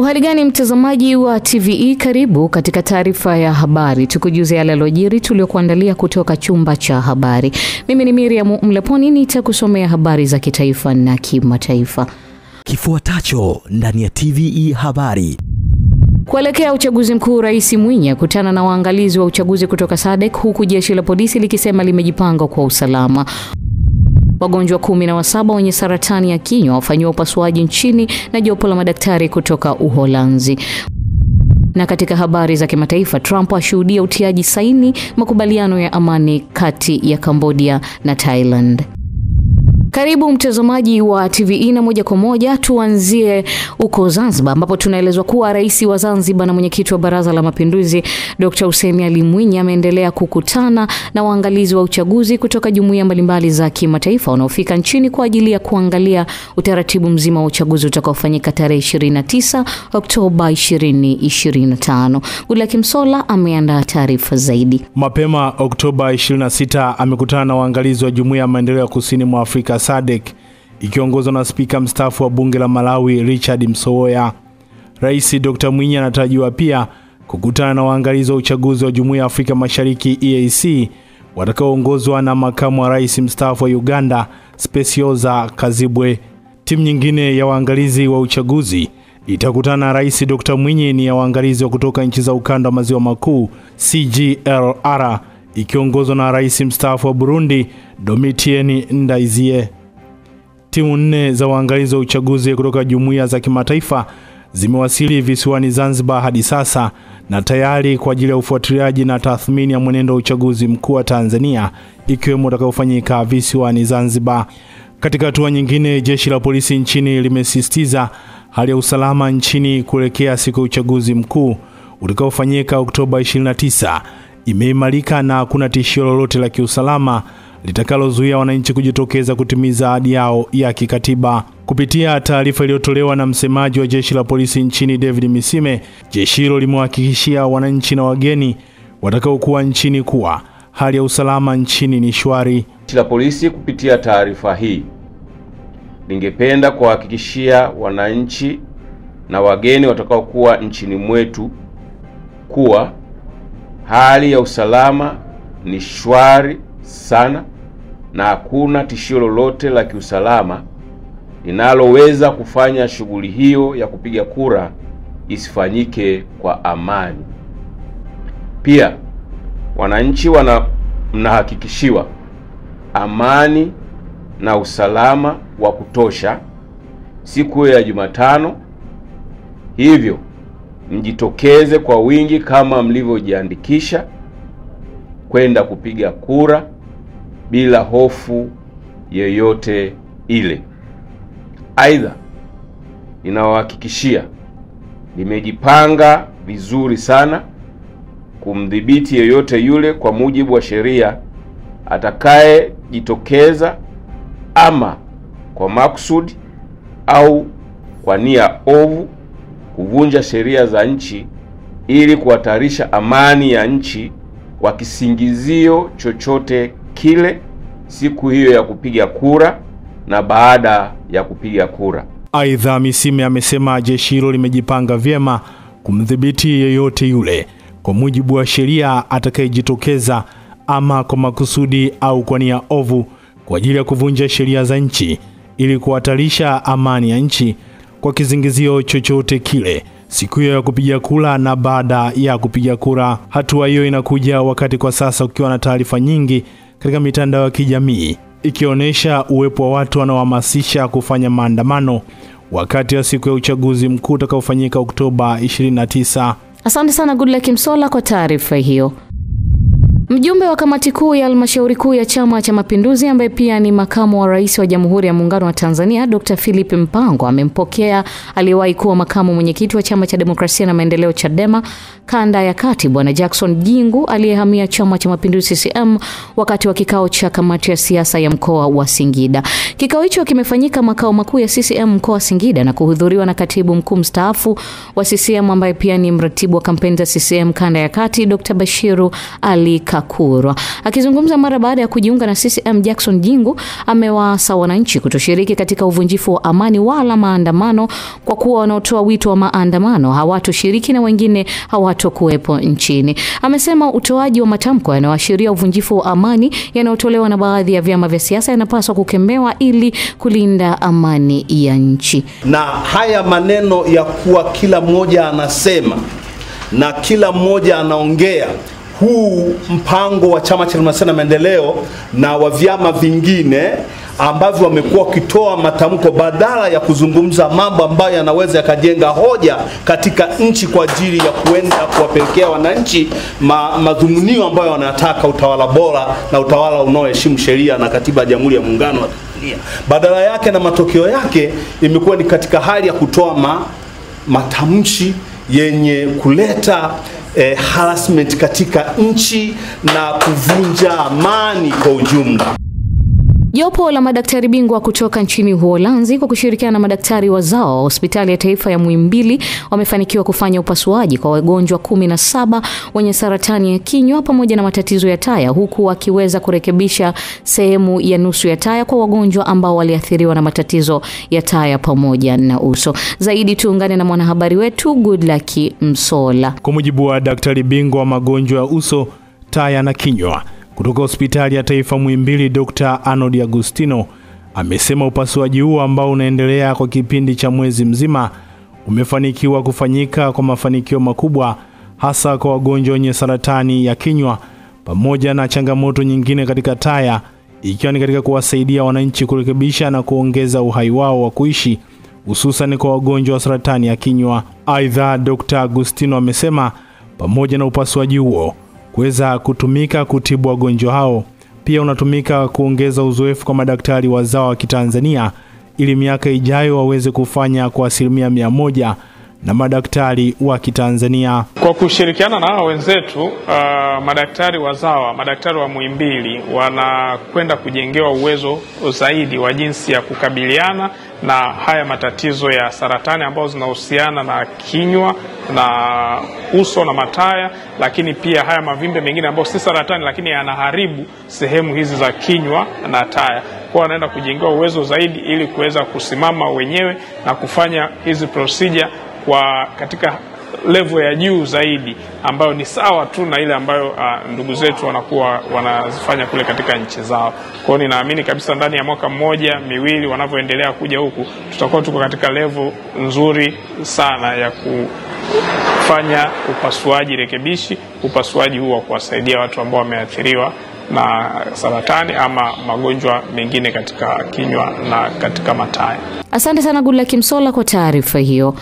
Uhali gani mtazamaji wa TVE, karibu katika taarifa ya habari. Tukujuze yale yaliyojiri tuliokuandalia kutoka chumba cha habari. Mimi ni Miriam Mleponi, nitakusomea habari za kitaifa na kimataifa. Kifuatacho ndani ya TVE habari. Kuelekea uchaguzi mkuu, Rais Mwinyi akutana na waangalizi wa uchaguzi kutoka SADC, huku jeshi la polisi likisema limejipanga kwa usalama. Wagonjwa 17 wenye saratani ya kinywa wafanywa upasuaji nchini na jopo la madaktari kutoka Uholanzi. Na katika habari za kimataifa, Trump ashuhudia utiaji saini makubaliano ya amani kati ya Cambodia na Thailand. Karibu mtazamaji wa TVE, na moja kwa moja tuanzie uko Zanzibar, ambapo tunaelezwa kuwa Rais wa Zanzibar na mwenyekiti wa Baraza la Mapinduzi Dr. Hussein Ali Mwinyi ameendelea kukutana na waangalizi wa uchaguzi kutoka jumuiya mbalimbali za kimataifa wanaofika nchini kwa ajili ya kuangalia utaratibu mzima wa uchaguzi utakaofanyika tarehe 29 Oktoba 2025. Goodluck Msolla ameandaa taarifa zaidi. Mapema Oktoba 26 amekutana na waangalizi wa Jumuiya ya Maendeleo ya Kusini mwa Afrika SADC ikiongozwa na spika mstaafu wa bunge la Malawi Richard Msowoya. Rais Dr. Mwinyi anatarajiwa pia kukutana na waangalizi wa uchaguzi wa Jumuiya ya Afrika Mashariki EAC watakaoongozwa na makamu wa rais mstaafu wa Uganda Specioza Kazibwe. Timu nyingine ya waangalizi wa uchaguzi itakutana na Rais Dr. Mwinyi ni ya waangalizi wa kutoka nchi za ukanda wa maziwa makuu CGLR ikiongozwa na rais mstaafu wa Burundi Domitien Ndayizeye. Timu 4 za waangalizi wa uchaguzi kutoka jumuiya za kimataifa zimewasili visiwani Zanzibar hadi sasa na tayari kwa ajili ya ufuatiliaji na tathmini ya mwenendo wa uchaguzi mkuu wa Tanzania, ikiwemo utakaofanyika visiwani Zanzibar. Katika hatua nyingine, jeshi la polisi nchini limesisitiza hali ya usalama nchini kuelekea siku ya uchaguzi mkuu utakaofanyika Oktoba 29 imeimarika na hakuna tishio lolote la kiusalama litakalozuia wananchi kujitokeza kutimiza ahadi yao ya kikatiba. Kupitia taarifa iliyotolewa na msemaji wa jeshi la polisi nchini David Misime, jeshi hilo limewahakikishia wananchi na wageni watakaokuwa nchini kuwa hali ya usalama nchini ni shwari. Jeshi la polisi kupitia taarifa hii lingependa kuhakikishia wananchi na wageni watakaokuwa nchini mwetu kuwa hali ya usalama ni shwari sana na hakuna tishio lolote la kiusalama linaloweza kufanya shughuli hiyo ya kupiga kura isifanyike kwa amani. Pia wananchi mnahakikishiwa amani na usalama wa kutosha siku ya Jumatano, hivyo mjitokeze kwa wingi kama mlivyojiandikisha kwenda kupiga kura bila hofu yoyote ile. Aidha, ninawahakikishia nimejipanga vizuri sana kumdhibiti yeyote yule kwa mujibu wa sheria atakaye jitokeza ama kwa makusudi au kwa nia ovu kuvunja sheria za nchi ili kuhatarisha amani ya nchi kwa kisingizio chochote kile siku hiyo ya kupiga kura na baada ya kupiga kura. Aidha, Misime amesema jeshi hilo limejipanga vyema kumdhibiti yeyote yule kwa mujibu wa sheria atakayejitokeza ama kwa makusudi au kwa nia ovu kwa ajili ya kuvunja sheria za nchi ili kuhatarisha amani ya nchi kwa kisingizio chochote kile siku hiyo ya kupiga kura na baada ya kupiga kura. Hatua hiyo inakuja wakati kwa sasa ukiwa na taarifa nyingi katika mitandao ya kijamii ikionyesha uwepo wa watu wanaohamasisha kufanya maandamano wakati wa siku ya uchaguzi mkuu utakaofanyika Oktoba 29. Asante sana Goodluck Msolla kwa taarifa hiyo. Mjumbe wa kamati kuu ya halmashauri kuu ya Chama cha Mapinduzi ambaye pia ni makamu wa rais wa Jamhuri ya Muungano wa Tanzania Dr. Philip Mpango amempokea aliyewahi kuwa makamu mwenyekiti wa Chama cha Demokrasia na Maendeleo Chadema kanda ya kati Bwana Jackson Jingu aliyehamia Chama cha Mapinduzi CCM wakati wa kikao cha kamati ya siasa ya mkoa wa Singida. Kikao hicho kimefanyika makao makuu ya CCM mkoa wa Singida na kuhudhuriwa na katibu mkuu mstaafu wa CCM ambaye pia ni mratibu wa kampeni za CCM kanda ya kati Dr. Bashiru Ali Kakurwa. Akizungumza mara baada ya kujiunga na CCM, Jackson Jingu amewaasa wananchi kutoshiriki katika uvunjifu wa amani wala maandamano, kwa kuwa wanaotoa wito wa maandamano hawatoshiriki na wengine hawatokuwepo nchini. Amesema utoaji wa matamko yanayoashiria uvunjifu wa amani yanayotolewa na baadhi ya vyama vya siasa yanapaswa kukemewa ili kulinda amani ya nchi. Na haya maneno ya kuwa kila mmoja anasema na kila mmoja anaongea, huu mpango wa Chama cha Demokrasia na Maendeleo na wa vyama vingine ambavyo wamekuwa wakitoa matamko badala ya kuzungumza mambo ambayo yanaweza yakajenga hoja katika nchi kwa ajili ya kuenda kuwapelekea wananchi madhumunio ambayo wanataka, utawala bora na utawala unaoheshimu sheria na katiba ya Jamhuri ya Muungano wa Tanzania. Badala yake na matokeo yake imekuwa ni katika hali ya kutoa matamshi yenye kuleta harassment katika nchi na kuvunja amani kwa ujumla. Jopo la madaktari bingwa kutoka nchini Uholanzi kwa kushirikiana na madaktari wazawa wa Hospitali ya Taifa ya Muhimbili wamefanikiwa kufanya upasuaji kwa wagonjwa 17 wenye saratani ya kinywa pamoja na matatizo ya taya, huku wakiweza kurekebisha sehemu ya nusu ya taya kwa wagonjwa ambao waliathiriwa na matatizo ya taya pamoja na uso. Zaidi tuungane na mwanahabari wetu Goodluck Msola. Kwa mujibu wa daktari bingwa wa magonjwa ya uso, taya na kinywa kutoka Hospitali ya Taifa Muhimbili, Dr. Arnold Agustino amesema upasuaji huo ambao unaendelea kwa kipindi cha mwezi mzima umefanikiwa kufanyika kwa mafanikio makubwa, hasa kwa wagonjwa wenye saratani ya kinywa pamoja na changamoto nyingine katika taya, ikiwa ni katika kuwasaidia wananchi kurekebisha na kuongeza uhai wao wa kuishi, hususan kwa wagonjwa wa saratani ya kinywa. Aidha, Dr. Agustino amesema pamoja na upasuaji huo kuweza kutumika kutibu wagonjwa hao, pia unatumika kuongeza uzoefu kwa madaktari wazawa wa Kitanzania ili miaka ijayo waweze kufanya kwa 100% na madaktari wa Kitanzania. Kwa kushirikiana na hao wenzetu madaktari wazawa, madaktari wa Muhimbili wanakwenda kujengewa uwezo zaidi wa jinsi ya kukabiliana na haya matatizo ya saratani ambazo zinahusiana na kinywa na uso na mataya, lakini pia haya mavimbe mengine ambayo si saratani lakini yanaharibu sehemu hizi za kinywa na taya. Kwa wanaenda kujengewa uwezo zaidi ili kuweza kusimama wenyewe na kufanya hizi procedure kwa katika level ya juu zaidi ambayo ni sawa tu na ile ambayo ndugu zetu wanakuwa wanazifanya kule katika nchi zao. Kwa hiyo ninaamini kabisa ndani ya mwaka mmoja miwili wanavyoendelea kuja huku tutakuwa tuko katika level nzuri sana ya kufanya upasuaji rekebishi, upasuaji huu wa kuwasaidia watu ambao wameathiriwa na saratani ama magonjwa mengine katika kinywa na katika mataya. Asante sana Goodluck Msola kwa taarifa hiyo.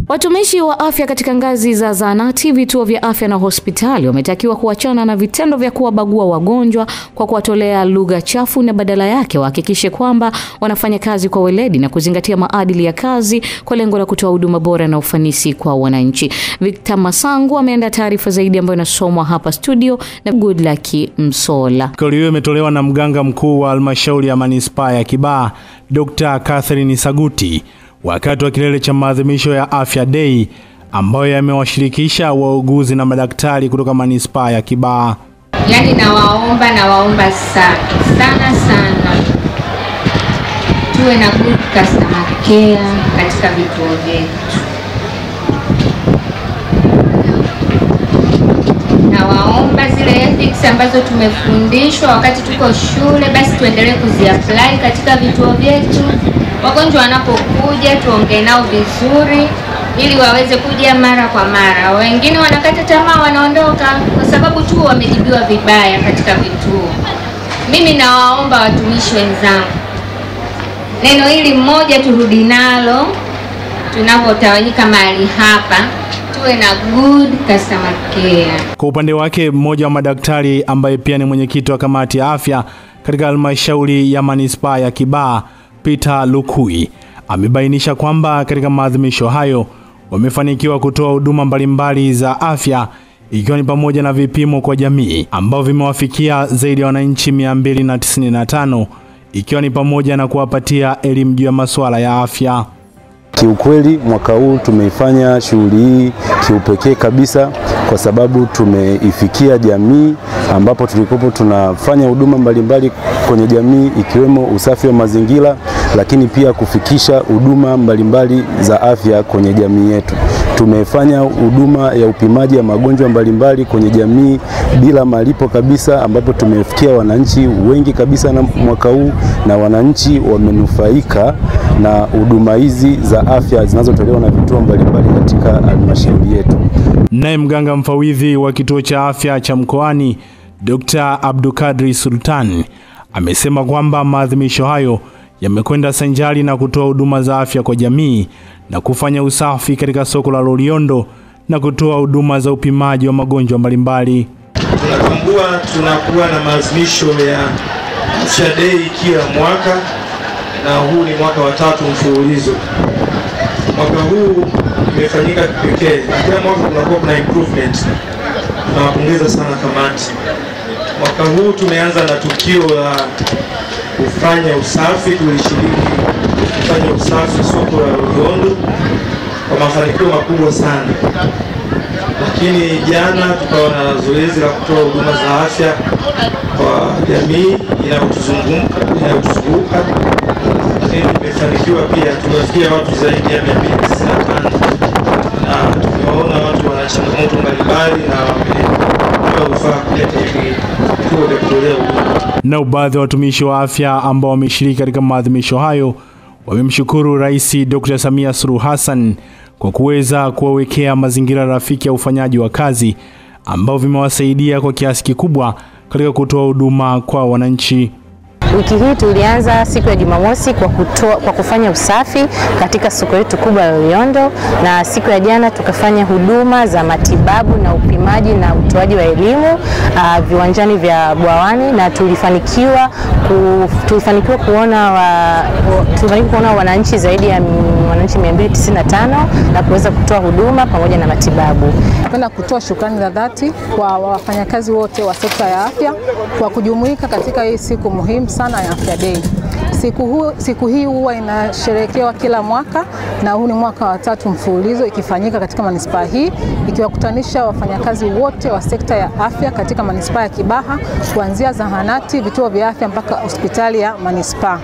Watumishi wa afya katika ngazi za zahanati, vituo vya afya na hospitali wametakiwa kuachana na vitendo vya kuwabagua wagonjwa kwa kuwatolea lugha chafu, na badala yake wahakikishe kwamba wanafanya kazi kwa weledi na kuzingatia maadili ya kazi kwa lengo la kutoa huduma bora na ufanisi kwa wananchi. Victor Masangu ameenda taarifa zaidi ambayo inasomwa hapa studio na Goodluck Msola. Kauli hiyo imetolewa na mganga mkuu wa halmashauri ya manispaa ya Kibaha, Dr. Catherine Saguti, wakati wa kilele cha maadhimisho ya Afya Day ambayo yamewashirikisha wauguzi na madaktari kutoka manispaa ya Kibaha. Yaani nawaomba sana tuwe na good customer care katika vituo vyetu. Nawaomba zile ethics ambazo tumefundishwa wakati tuko shule basi tuendelee kuziapply katika vituo vyetu. Wagonjwa wanapokuja tuongee nao vizuri ili waweze kuja mara kwa mara. Wengine wanakata tamaa, wanaondoka kwa sababu tu wamejibiwa vibaya katika vituo. Mimi nawaomba watumishi wenzangu, neno hili mmoja turudi nalo tunapotawanyika mahali hapa, tuwe na good customer care. Kwa upande wake, mmoja wa madaktari ambaye pia ni mwenyekiti wa kamati ya afya katika halmashauri ya manispaa ya Kibaha, Peter Lukui, amebainisha kwamba katika maadhimisho hayo wamefanikiwa kutoa huduma mbalimbali za afya, ikiwa ni pamoja na vipimo kwa jamii ambao vimewafikia zaidi ya wananchi 295, ikiwa ni pamoja na kuwapatia elimu juu ya masuala ya afya. Kiukweli mwaka huu tumeifanya shughuli hii kiupekee kabisa kwa sababu tumeifikia jamii ambapo tulikopo tunafanya huduma mbalimbali kwenye jamii ikiwemo usafi wa mazingira, lakini pia kufikisha huduma mbalimbali za afya kwenye jamii yetu. Tumefanya huduma ya upimaji ya magonjwa mbalimbali kwenye jamii bila malipo kabisa, ambapo tumefikia wananchi wengi kabisa na mwaka huu, na wananchi wamenufaika na huduma hizi za afya zinazotolewa na vituo mbalimbali katika halmashauri yetu. Naye mganga mfawidhi wa kituo cha afya cha mkoani Dr. Abdulkadri Sultan amesema kwamba maadhimisho hayo yamekwenda sanjari na kutoa huduma za afya kwa jamii na kufanya usafi katika soko la Loliondo na kutoa huduma za upimaji wa magonjwa mbalimbali. Tunatambua tunakuwa na maadhimisho ya Afya Day kila mwaka, na huu ni mwaka wa 3 mfululizo. Mwaka huu imefanyika kipekee, na kila mwaka kunakuwa kuna improvement. Tunawapongeza sana kamati. Mwaka huu tumeanza na tukio la kufanya usafi. Tulishiriki kufanya usafi soko la Loliondo kwa mafanikio makubwa sana. Lakini jana tukawa na zoezi la kutoa huduma za afya kwa jamii inayotuzunguka. Lakini tumefanikiwa pia, tumefikia watu zaidi ya 295 na tumeona watu wana changamoto mbalimbali na wamepewa vifaa kuleta hivi vituo vya kutolea huduma. Na baadhi ya watumishi wa afya ambao wameshiriki katika maadhimisho hayo wamemshukuru Rais Dr. Samia Suluhu Hassan kwa kuweza kuwawekea mazingira rafiki ya ufanyaji wa kazi ambao vimewasaidia kwa kiasi kikubwa katika kutoa huduma kwa wananchi. Wiki hii tulianza siku ya Jumamosi kwa kufanya usafi katika soko letu kubwa la Loliondo, na siku ya jana tukafanya huduma za matibabu na upimaji na utoaji wa elimu viwanjani vya Bwawani, na tulifanikiwa kuona wananchi zaidi ya wananchi 295 na kuweza kutoa huduma pamoja na matibabu. Napenda kutoa shukrani za dhati kwa wafanyakazi wote wa sekta ya afya kwa kujumuika katika hii siku muhimu sana ya Afya Day. Siku hii huwa inasherekewa kila mwaka, na huu ni mwaka wa 3 mfululizo ikifanyika katika manispaa hii, ikiwakutanisha wafanyakazi wote wa sekta ya afya katika manispaa ya Kibaha, kuanzia zahanati, vituo vya afya mpaka hospitali ya manispaa.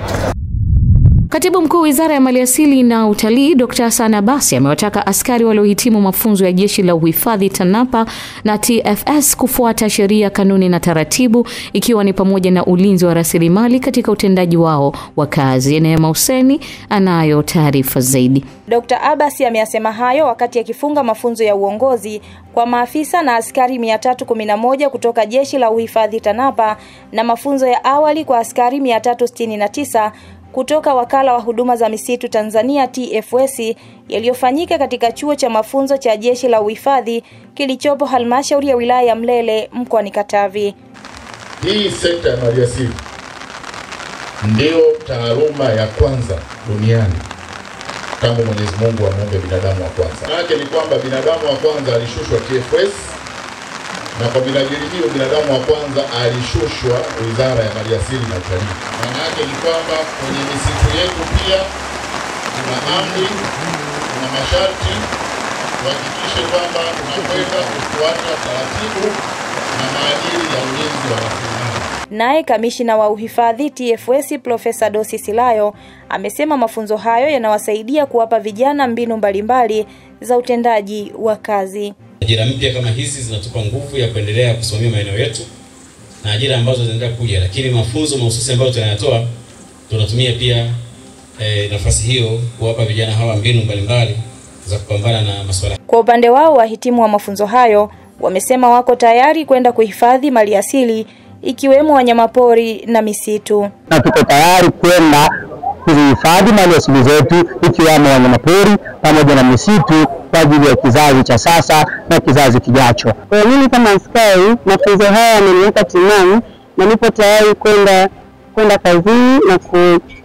Katibu Mkuu Wizara ya Maliasili na Utalii Dr. Hassan Abasi amewataka askari waliohitimu mafunzo ya Jeshi la Uhifadhi TANAPA na TFS kufuata sheria, kanuni na taratibu, ikiwa ni pamoja na ulinzi wa rasilimali katika utendaji wao wa kazi. Neema Huseni anayo taarifa zaidi. Dr. Abasi ameyasema hayo wakati akifunga mafunzo ya uongozi kwa maafisa na askari 311 kutoka Jeshi la Uhifadhi TANAPA na mafunzo ya awali kwa askari 369 kutoka Wakala wa Huduma za Misitu Tanzania TFS yaliyofanyika katika chuo cha mafunzo cha Jeshi la Uhifadhi kilichopo halmashauri ya wilaya ya Mlele mkoani Katavi. Hii sekta ya maliasili ndio taaluma ya kwanza duniani tangu Mwenyezi Mungu amuumbe binadamu wa kwanza. Maana ni kwamba binadamu wa kwanza alishushwa TFS, na kwa binadamu hiyo binadamu wa kwanza alishushwa Wizara ya Maliasili na Utalii. Maana yake ni kwamba kwenye misitu yetu pia kuna amri, kuna masharti kuhakikisha kwamba tunakwenda kufuata taratibu na maadili ya ulinzi wa rasilimali. Naye kamishina wa uhifadhi TFS Profesa Dosi Silayo amesema mafunzo hayo yanawasaidia kuwapa vijana mbinu mbalimbali za utendaji wa kazi. Ajira mpya kama hizi zinatupa nguvu ya kuendelea kusimamia maeneo yetu na ajira ambazo zinaendelea kuja, lakini mafunzo mahususi ambayo tunayatoa tunatumia pia nafasi hiyo kuwapa vijana hawa mbinu mbalimbali za kupambana na masuala. Kwa upande wao, wahitimu wa mafunzo hayo wamesema wako tayari kwenda kuhifadhi maliasili ikiwemo wanyamapori na misitu. Na tuko tayari kwenda kuhifadhi maliasili zetu ikiwemo wanyamapori pamoja na misitu kwa ajili ya kizazi cha sasa na kizazi kijacho. Kwa mimi kama askari, mafunzo haya yameniweka timamu na nipo tayari kwenda kazini na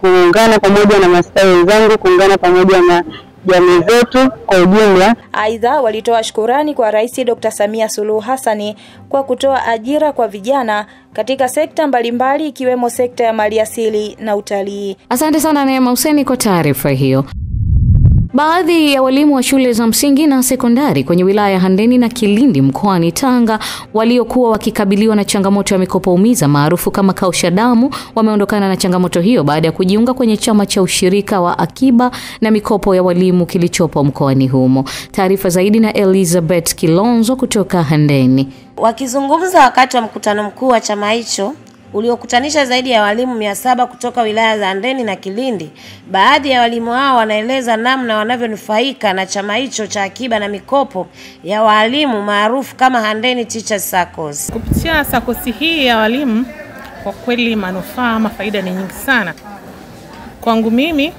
kuungana pamoja na askari wenzangu, kuungana pamoja na jamii zetu kwa ujumla. Aidha, walitoa shukrani kwa Rais Dr. Samia Suluhu Hassan kwa kutoa ajira kwa vijana katika sekta mbalimbali ikiwemo sekta ya maliasili na utalii. Asante sana Neema Huseni kwa taarifa hiyo. Baadhi ya walimu wa shule za msingi na sekondari kwenye wilaya ya Handeni na Kilindi mkoani Tanga waliokuwa wakikabiliwa na changamoto ya mikopo umiza maarufu kama kausha damu wameondokana na changamoto hiyo baada ya kujiunga kwenye chama cha ushirika wa akiba na mikopo ya walimu kilichopo mkoani humo. Taarifa zaidi na Elizabeth Kilonzo kutoka Handeni. Wakizungumza wakati wa mkutano mkuu wa chama hicho uliokutanisha zaidi ya walimu 700 kutoka wilaya za Handeni na Kilindi, baadhi ya walimu hao wanaeleza namna wanavyonufaika na chama hicho cha akiba na mikopo ya walimu maarufu kama Handeni Teachers SACCOS. Kupitia SACCOS hii ya walimu, kwa kweli manufaa mafaida ni nyingi sana. Kwangu mimi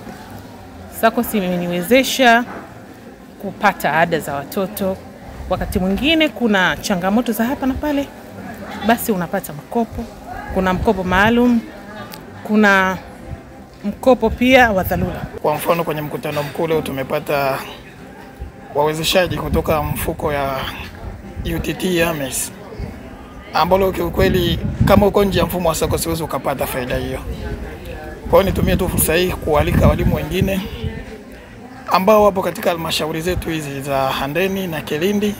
SACCOS imeniwezesha kupata ada za watoto. Wakati mwingine kuna changamoto za hapa na pale, basi unapata mkopo. Kuna mkopo maalum, kuna mkopo pia wa dharura. Kwa mfano kwenye mkutano mkuu leo tumepata wawezeshaji kutoka mfuko ya UTT AMES, ambalo kiukweli kama uko nje ya mfumo wa SACCOS siwezi ukapata faida hiyo. Kwa hiyo nitumie tu fursa hii kualika walimu wengine ambao wapo katika halmashauri zetu hizi za Handeni na Kilindi,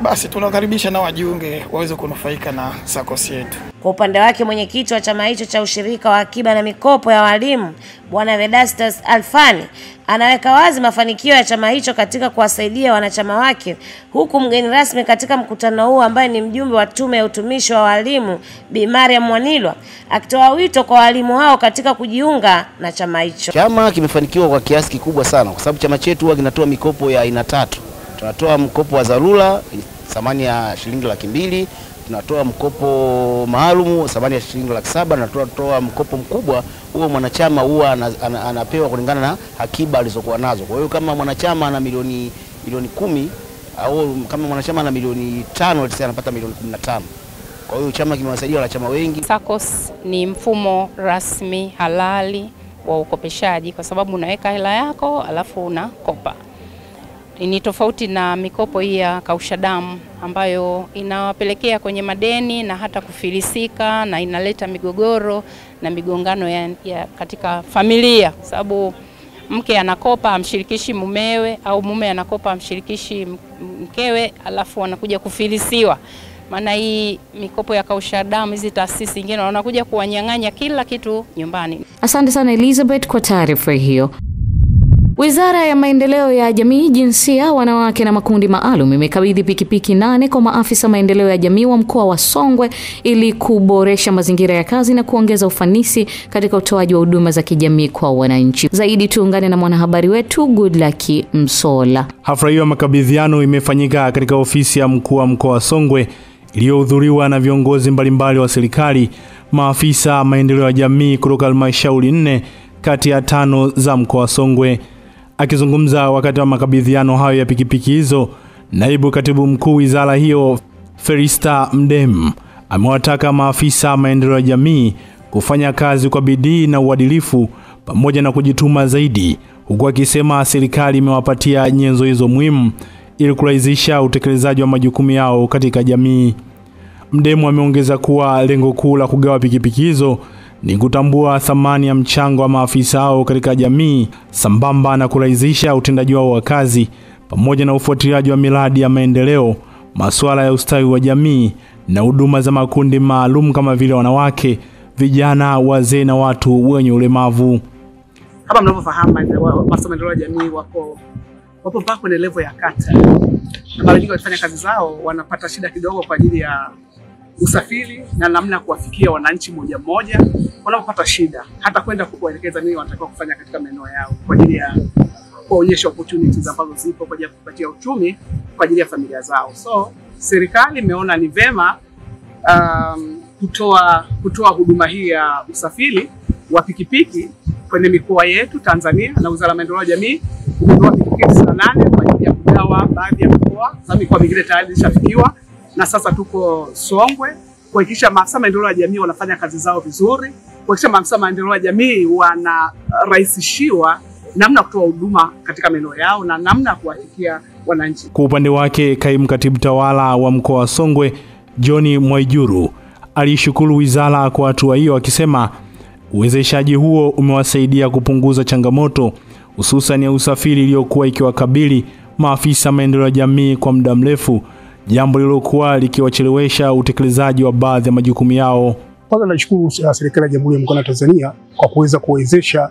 basi tunakaribisha na wajiunge waweze kunufaika na SACCOS yetu. Kwa upande wake mwenyekiti wa chama hicho cha ushirika wa akiba na mikopo ya walimu Bwana Vedastus Alfani anaweka wazi mafanikio ya chama hicho katika kuwasaidia wanachama wake, huku mgeni rasmi katika mkutano huu ambaye ni mjumbe wa tume ya utumishi wa walimu Bi Mariam Mwanilwa akitoa wito kwa walimu hao katika kujiunga na chama hicho. Chama kimefanikiwa kwa kiasi kikubwa sana kwa sababu chama chetu huwa kinatoa mikopo ya aina 3. Tunatoa mkopo wa dharura thamani ya shilingi 200,000, tunatoa mkopo maalum thamani ya shilingi 700,000 na tunatoa mkopo mkubwa huo mwanachama huwa anapewa kulingana na akiba alizokuwa nazo. Kwa hiyo kama mwanachama ana milioni 10 au kama mwanachama ana milioni 5 let's say anapata milioni 15. Kwa hiyo chama kimewasaidia wanachama wengi. SACCOS ni mfumo rasmi halali wa ukopeshaji kwa sababu unaweka hela yako alafu unakopa. Ni tofauti na mikopo hii ya kausha damu ambayo inawapelekea kwenye madeni na hata kufilisika na inaleta migogoro na migongano ya katika familia, sababu mke anakopa amshirikishi mumewe au mume anakopa amshirikishi mkewe alafu wanakuja kufilisiwa. Maana hii mikopo ya kausha damu hizi taasisi nyingine wanakuja kuwanyang'anya kila kitu nyumbani. Asante sana Elizabeth kwa taarifa hiyo. Wizara ya Maendeleo ya Jamii, Jinsia, Wanawake na Makundi Maalum imekabidhi pikipiki 8 kwa maafisa maendeleo ya jamii wa mkoa wa Songwe ili kuboresha mazingira ya kazi na kuongeza ufanisi katika utoaji wa huduma za kijamii kwa wananchi. Zaidi tuungane na mwanahabari wetu Goodluck Msola. Hafla hiyo ya makabidhiano imefanyika katika ofisi ya mkuu wa mkoa wa Songwe iliyohudhuriwa na viongozi mbalimbali wa serikali, maafisa maendeleo ya jamii kutoka halmashauri 4 kati ya 5 za mkoa wa Songwe. Akizungumza wakati wa makabidhiano hayo ya pikipiki hizo, naibu katibu mkuu wizara hiyo Ferista Mdem amewataka maafisa maendeleo ya jamii kufanya kazi kwa bidii na uadilifu pamoja na kujituma zaidi, huku akisema serikali imewapatia nyenzo hizo muhimu ili kurahisisha utekelezaji wa majukumu yao katika jamii. Mdem ameongeza kuwa lengo kuu la kugawa pikipiki hizo ni kutambua thamani ya mchango wa maafisa hao katika jamii sambamba na kurahisisha utendaji wao wa kazi pamoja na ufuatiliaji wa miradi ya maendeleo, masuala ya ustawi wa jamii na huduma za makundi maalum kama vile wanawake, vijana, wazee na watu wenye ulemavu. Kama mnavyofahamu, maafisa maendeleo ya jamii wapo mpaka kwenye level ya kata. Na mara nyingi wakifanya kazi zao wanapata shida kidogo kwa ajili ya usafiri na namna ya kuwafikia wananchi moja moja wanapopata shida, hata kwenda kuelekeza nini wanatakiwa kufanya katika maeneo yao kwa ajili ya kuonyesha opportunities ambazo zipo kwa ajili ya kupatia uchumi kwa ajili ya familia zao. So serikali imeona ni vema kutoa huduma hii ya usafiri wa pikipiki kwenye mikoa yetu Tanzania, na Wizara ya Maendeleo ya Jamii imetoa pikipiki 8 kwa ajili ya kugawa baadhi ya mikoa. Sasa mikoa mingine tayari ishafikiwa na sasa tuko Songwe kuhakikisha maafisa maendeleo ya jamii wanafanya kazi zao vizuri, kuhakikisha maafisa maendeleo ya jamii wanarahisishiwa namna kutoa huduma katika maeneo yao na namna kuwafikia wananchi. Kwa upande wake, kaimu katibu tawala wa mkoa wa Songwe John Mwaijuru alishukuru wizara kwa hatua hiyo, akisema uwezeshaji huo umewasaidia kupunguza changamoto hususan ya usafiri iliyokuwa ikiwakabili maafisa maendeleo ya jamii kwa muda mrefu, jambo lilokuwa likiwachelewesha utekelezaji wa baadhi ya majukumu yao. Kwanza nashukuru serikali ya Jamhuri ya Muungano wa Tanzania kwa kuweza kuwezesha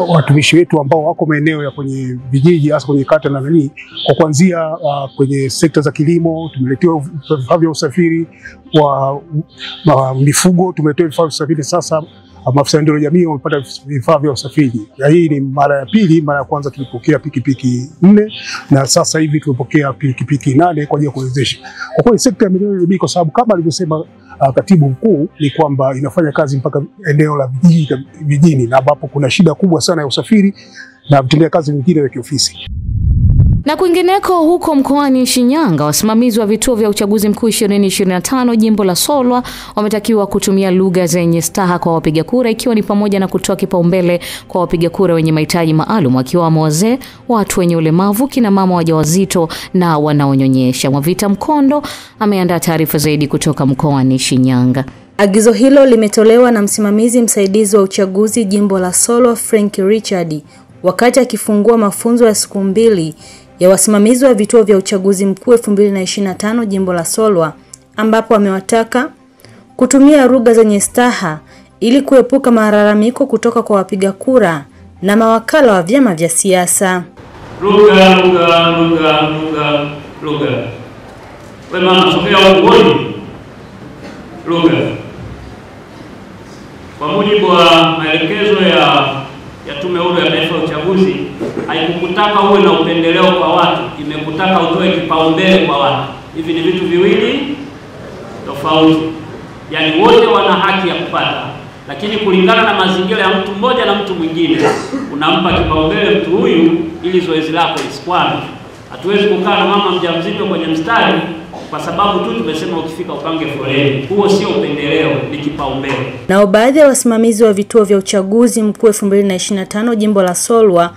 watumishi wetu ambao wako maeneo ya kwenye vijiji, hasa kwenye kata na nani, kwa kuanzia kwenye sekta za kilimo tumeletewa vifaa vya usafiri, wa mifugo tumeletewa vifaa vya usafiri. Sasa maafisa ndio jamii wamepata vifaa vya usafiri. Na hii ni mara ya pili. Mara ya kwanza tulipokea pikipiki 4 na sasa hivi tumepokea pikipiki 8 kwa ajili ya kuwezesha. Kwa kweli sekta ya maendeleo ya jamii, kwa sababu kama alivyosema katibu mkuu, ni kwamba inafanya kazi mpaka eneo la vijijini, na ambapo kuna shida kubwa sana ya usafiri na vitendea kazi vingine vya kiofisi. Na kwingineko huko mkoani Shinyanga, wasimamizi wa vituo vya uchaguzi mkuu 2025 jimbo la Solwa wametakiwa kutumia lugha zenye staha kwa wapiga kura, ikiwa ni pamoja na kutoa kipaumbele kwa wapiga kura wenye mahitaji maalum, wakiwamo wazee, watu wenye ulemavu, kina mama wajawazito na wanaonyonyesha. Mwavita Mkondo ameandaa taarifa zaidi kutoka mkoani Shinyanga. Agizo hilo limetolewa na msimamizi msaidizi wa uchaguzi jimbo la Solwa Frank Richard wakati akifungua mafunzo ya siku 2 ya wasimamizi wa vituo vya uchaguzi mkuu 2025 jimbo la Solwa, ambapo amewataka kutumia lugha zenye staha ili kuepuka malalamiko kutoka kwa wapiga kura na mawakala wa vyama vya siasa. Lugha. Wewe mama sogea uone. Lugha. Kwa mujibu wa maelekezo ya Tume Huru ya Taifa ya Uchaguzi, haikukutaka uwe na upendeleo kwa watu, imekutaka utoe kipaumbele kwa watu. Hivi ni vitu viwili tofauti. Yaani wote wana haki ya kupata, lakini kulingana na mazingira ya mtu mmoja na mtu mwingine, unampa kipaumbele mtu huyu ili zoezi lako lisikwame. Hatuwezi kukaa na mama mjamzito kwenye mstari kwa sababu tu tumesema ukifika upange foleni. Huo sio upendeleo, ni kipaumbele. Nao baadhi ya wasimamizi wa vituo vya uchaguzi mkuu 2025 jimbo la Solwa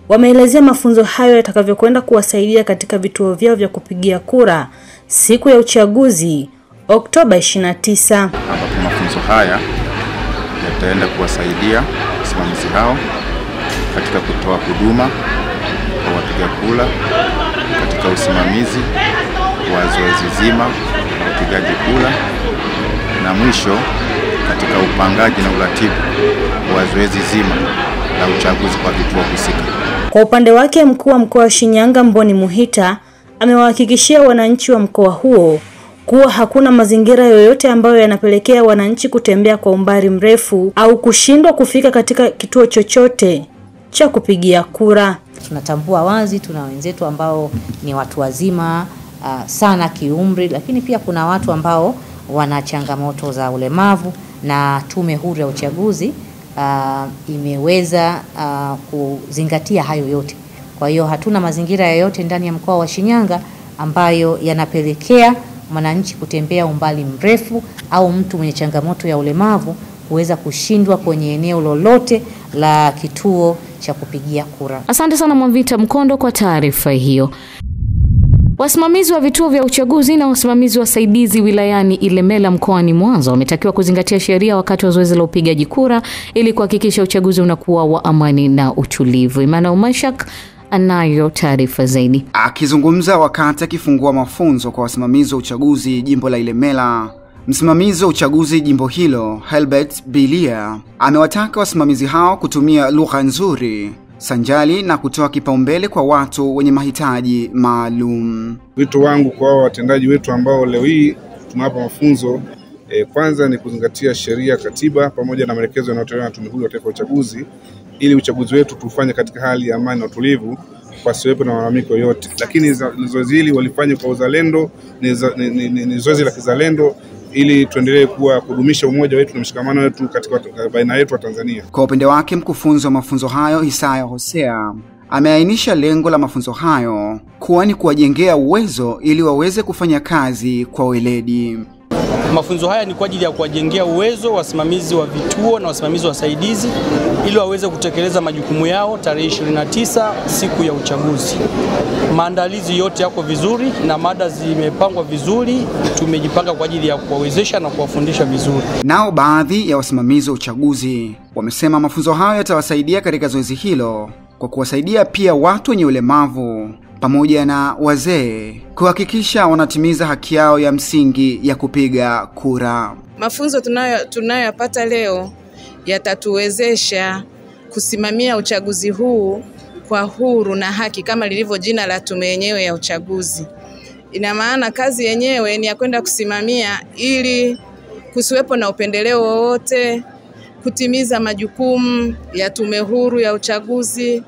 wameelezea mafunzo hayo yatakavyokwenda kuwasaidia katika vituo vyao vya kupigia kura siku ya uchaguzi Oktoba 29. Ambapo mafunzo haya yataenda kuwasaidia wasimamizi hao katika kutoa huduma kwa wapiga kura, katika usimamizi wa zoezi zima la upigaji kura, na mwisho katika upangaji na uratibu wa zoezi zima la uchaguzi kwa vituo husika. Kwa upande wake, mkuu wa mkoa wa Shinyanga Mboni Muhita amewahakikishia wananchi wa mkoa huo kuwa hakuna mazingira yoyote ambayo yanapelekea wananchi kutembea kwa umbali mrefu au kushindwa kufika katika kituo chochote cha kupigia kura. Tunatambua wazi tuna wenzetu ambao ni watu wazima sana kiumri, lakini pia kuna watu ambao wana changamoto za ulemavu, na Tume Huru ya Uchaguzi imeweza kuzingatia hayo yote. Kwa hiyo hatuna mazingira yoyote ndani ya mkoa wa Shinyanga ambayo yanapelekea mwananchi kutembea umbali mrefu au mtu mwenye changamoto ya ulemavu kuweza kushindwa kwenye eneo lolote la kituo cha kupigia kura. Asante sana Mwavita Mkondo kwa taarifa hiyo. Wasimamizi wa vituo vya uchaguzi na wasimamizi wasaidizi wilayani Ilemela mkoani Mwanza wametakiwa kuzingatia sheria wakati wa zoezi la upigaji kura ili kuhakikisha uchaguzi unakuwa wa amani na utulivu. Emmanuel Mashak anayo taarifa zaidi. Akizungumza wakati akifungua mafunzo kwa wasimamizi wa uchaguzi jimbo la Ilemela, msimamizi wa uchaguzi jimbo hilo Helbert Bilia amewataka wasimamizi hao kutumia lugha nzuri sanjali na kutoa kipaumbele kwa watu wenye mahitaji maalum. Wito wangu kwa watendaji wetu ambao leo hii tunawapa mafunzo, kwanza ni kuzingatia sheria, katiba pamoja na maelekezo yanayotolewa na Tume Huru ya Taifa ya Uchaguzi ili uchaguzi wetu tufanye katika hali ya amani na utulivu pasiwepo na malalamiko yote. Lakini zoezi hili walifanya kwa uzalendo, ni zoezi la kizalendo ili tuendelee kudumisha umoja wetu na mshikamano wetu katika baina yetu wa Tanzania. Kwa upande wake, mkufunzi wa mafunzo hayo Isaya Hosea ameainisha lengo la mafunzo hayo kuwa ni kuwajengea uwezo ili waweze kufanya kazi kwa weledi. Mafunzo haya ni kwa ajili ya kuwajengea uwezo wasimamizi wa vituo na wasimamizi wasaidizi ili waweze kutekeleza majukumu yao tarehe 29 siku ya uchaguzi. Maandalizi yote yako vizuri na mada zimepangwa vizuri, tumejipanga kwa ajili ya kuwawezesha na kuwafundisha vizuri. Nao baadhi ya wasimamizi wa uchaguzi wamesema mafunzo hayo yatawasaidia katika zoezi hilo kwa kuwasaidia pia watu wenye ulemavu pamoja na wazee kuhakikisha wanatimiza haki yao ya msingi ya kupiga kura. Mafunzo tunayoyapata leo yatatuwezesha kusimamia uchaguzi huu kwa huru na haki kama lilivyo jina la tume yenyewe ya uchaguzi. Ina maana kazi yenyewe ni ya kwenda kusimamia ili kusiwepo na upendeleo wowote, kutimiza majukumu ya tume huru ya uchaguzi,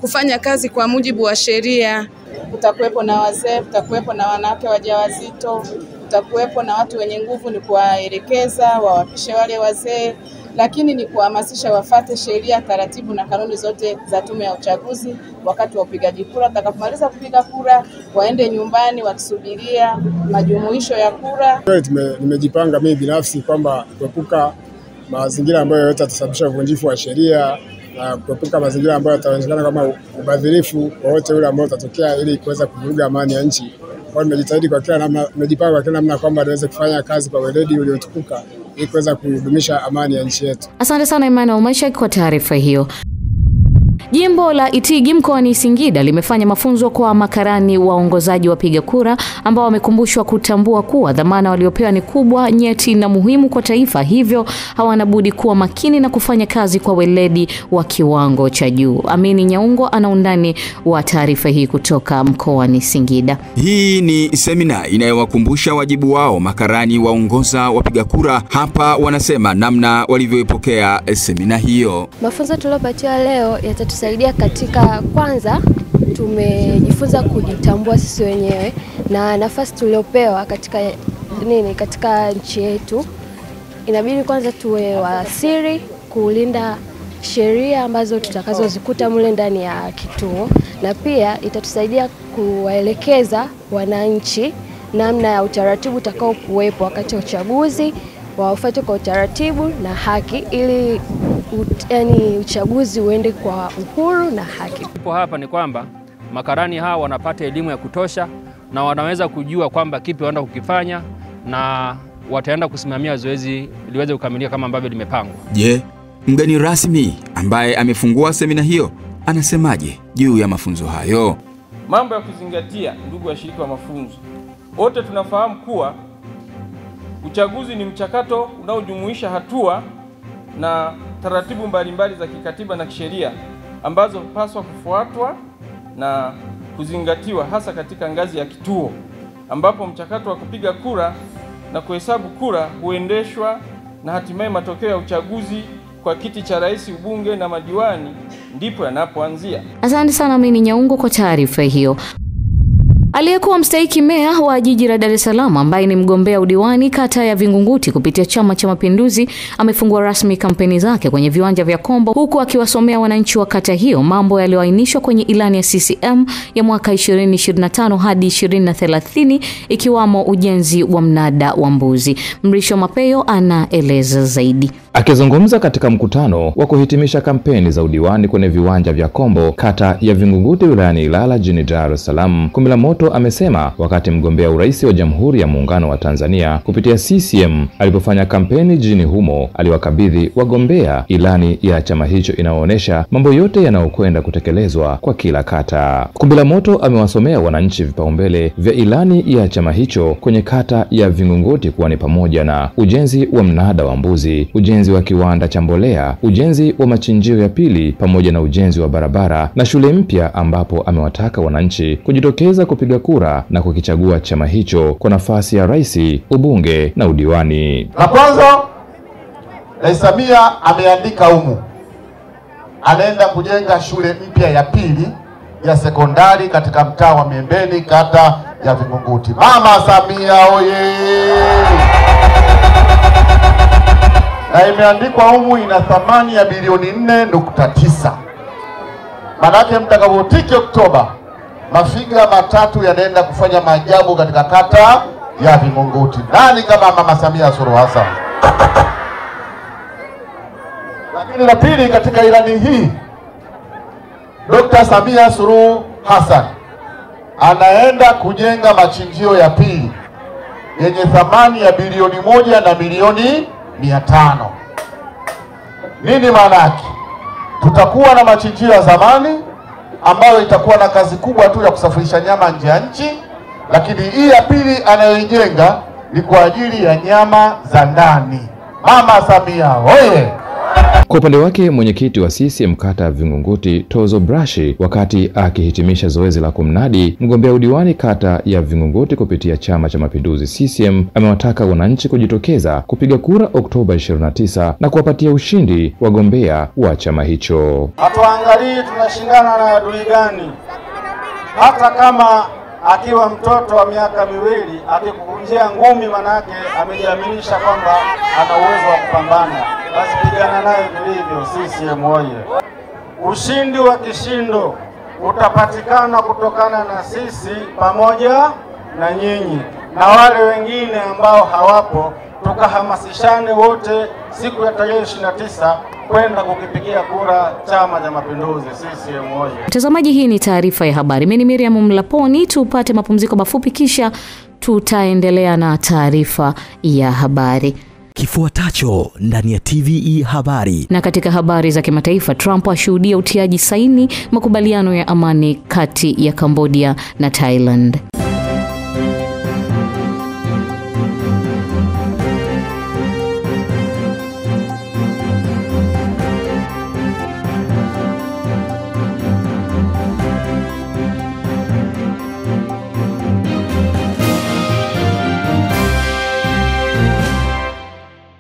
kufanya kazi kwa mujibu wa sheria. Kutakuwepo na wazee, kutakuwepo na wanawake wajawazito, kutakuwepo na watu wenye nguvu, ni kuwaelekeza wawapishe wale wazee, lakini ni kuhamasisha wafate sheria, taratibu na kanuni zote za tume ya uchaguzi wakati wa upigaji kura. Watakapomaliza kupiga kura waende nyumbani wakisubiria majumuisho ya kura. Nimejipanga mimi binafsi kwamba kuepuka mazingira ambayo yatasababisha uvunjifu wa sheria na kuepuka mazingira ambayo yataonekana kama ubadhirifu wowote ule ambao utatokea ili kuweza kuvuruga amani ya nchi. Kwa hiyo nimejitahidi kwa kila namna, nimejipanga kwa kila namna kwamba niweze kufanya kazi kwa weledi uliotukuka ili kuweza kudumisha amani ya nchi yetu. Asante sana Emmanuel Meshak kwa taarifa hiyo. Jimbo la Itigi mkoani Singida limefanya mafunzo kwa makarani waongozaji wapiga kura ambao wamekumbushwa kutambua kuwa dhamana waliopewa ni kubwa, nyeti na muhimu kwa taifa, hivyo hawana budi kuwa makini na kufanya kazi kwa weledi wa kiwango cha juu. Amini Nyaungo ana undani wa taarifa hii kutoka mkoani Singida. Hii ni semina inayowakumbusha wajibu wao makarani waongoza wapiga kura. Hapa wanasema namna walivyoipokea semina hiyo. Mafunzo tuliyopatiwa leo yatatusaidia katika, kwanza tumejifunza kujitambua sisi wenyewe na nafasi tuliopewa katika nchi yetu. Inabidi kwanza tuwe wasiri kulinda sheria ambazo tutakazozikuta mule ndani ya kituo, na pia itatusaidia kuwaelekeza wananchi namna ya utaratibu utakao kuwepo wakati wa uchaguzi, wafuate kwa utaratibu na haki ili uchaguzi uende kwa uhuru na haki. Ipo hapa ni kwamba makarani hawa wanapata elimu ya kutosha na wanaweza kujua kwamba kipi wanaenda kukifanya na wataenda kusimamia zoezi liweze kukamilika kama ambavyo limepangwa. Je, mgeni rasmi ambaye amefungua semina hiyo anasemaje juu ya mafunzo hayo? Mambo ya kuzingatia, ndugu washiriki wa mafunzo. Wote tunafahamu kuwa uchaguzi ni mchakato unaojumuisha hatua na taratibu mbalimbali za kikatiba na kisheria ambazo paswa kufuatwa na kuzingatiwa hasa katika ngazi ya kituo, ambapo mchakato wa kupiga kura na kuhesabu kura huendeshwa na hatimaye matokeo ya uchaguzi kwa kiti cha rais, ubunge na madiwani ndipo yanapoanzia. Asante sana Amini Nyaungo kwa taarifa hiyo. Aliyekuwa mstahiki meya wa jiji la Dar es Salaam ambaye ni mgombea udiwani kata ya Vingunguti kupitia Chama cha Mapinduzi amefungua rasmi kampeni zake kwenye viwanja vya Kombo, huku akiwasomea wananchi wa kata hiyo mambo yaliyoainishwa kwenye ilani ya CCM ya mwaka 2025 hadi 2030 ikiwamo ujenzi wa mnada wa mbuzi. Mrisho Mapeyo anaeleza zaidi. Akizungumza katika mkutano wa kuhitimisha kampeni za udiwani kwenye viwanja vya Kombo, kata ya Vingunguti wilayani Ilala jijini Dar es Salaam, Kumilamoto amesema wakati mgombea urais wa Jamhuri ya Muungano wa Tanzania kupitia CCM alipofanya kampeni jijini humo, aliwakabidhi wagombea ilani ya chama hicho inayoonyesha mambo yote yanayokwenda kutekelezwa kwa kila kata. Kumilamoto amewasomea wananchi vipaumbele vya ilani ya chama hicho kwenye kata ya Vingunguti, kuwa ni pamoja na ujenzi wa mnada wa mbuzi, ujenzi wa kiwanda cha mbolea, ujenzi wa machinjio ya pili pamoja na ujenzi wa barabara na shule mpya, ambapo amewataka wananchi kujitokeza kupiga kura na kukichagua chama hicho kwa nafasi ya rais, ubunge na udiwani. La kwanza, Rais Samia ameandika humu anaenda kujenga shule mpya ya pili ya sekondari katika mtaa wa Miembeni kata ya Vingunguti. Mama Samia oye! Na imeandikwa humu ina thamani ya bilioni 4.9. Manake mtakapotiki Oktoba mafiga matatu yanaenda kufanya maajabu katika kata ya Vingunguti. Nani kama Mama Samia Suluhu Hassan? Lakini la pili, katika ilani hii Dr. Samia Suluhu Hassan anaenda kujenga machinjio ya pili yenye thamani ya bilioni 1 na milioni 500. Nini maana yake? Tutakuwa na machinjio ya zamani ambayo itakuwa na kazi kubwa tu ya kusafirisha nyama nje ya nchi, lakini hii ya pili anayoijenga ni kwa ajili ya nyama za ndani. Mama Samia oye! Kwa upande wake mwenyekiti wa CCM kata ya Vingunguti Tozo Brashi, wakati akihitimisha zoezi la kumnadi mgombea udiwani kata ya Vingunguti kupitia Chama cha Mapinduzi CCM, amewataka wananchi kujitokeza kupiga kura Oktoba 29 na kuwapatia ushindi wagombea wa chama hicho. Hatuangalii tunashindana na adui gani. Hata kama akiwa mtoto wa miaka miwili akikuvunjia ngumi, manake amejiaminisha kwamba ana uwezo wa kupambana, basi pigana naye vilivyo. CCM oye! Ushindi wa kishindo utapatikana kutokana na sisi pamoja na nyinyi na wale wengine ambao hawapo, tukahamasishane wote siku ya tarehe 29 kwenda kukipigia kura Chama cha Mapinduzi. CCM oye! Mtazamaji, hii ni taarifa ya habari. Mimi ni Miriam Mlaponi, tupate mapumziko mafupi kisha tutaendelea na taarifa ya habari. Kifuatacho ndani ya TVE habari. Na katika habari za kimataifa, Trump ashuhudia utiaji saini makubaliano ya amani kati ya Cambodia na Thailand.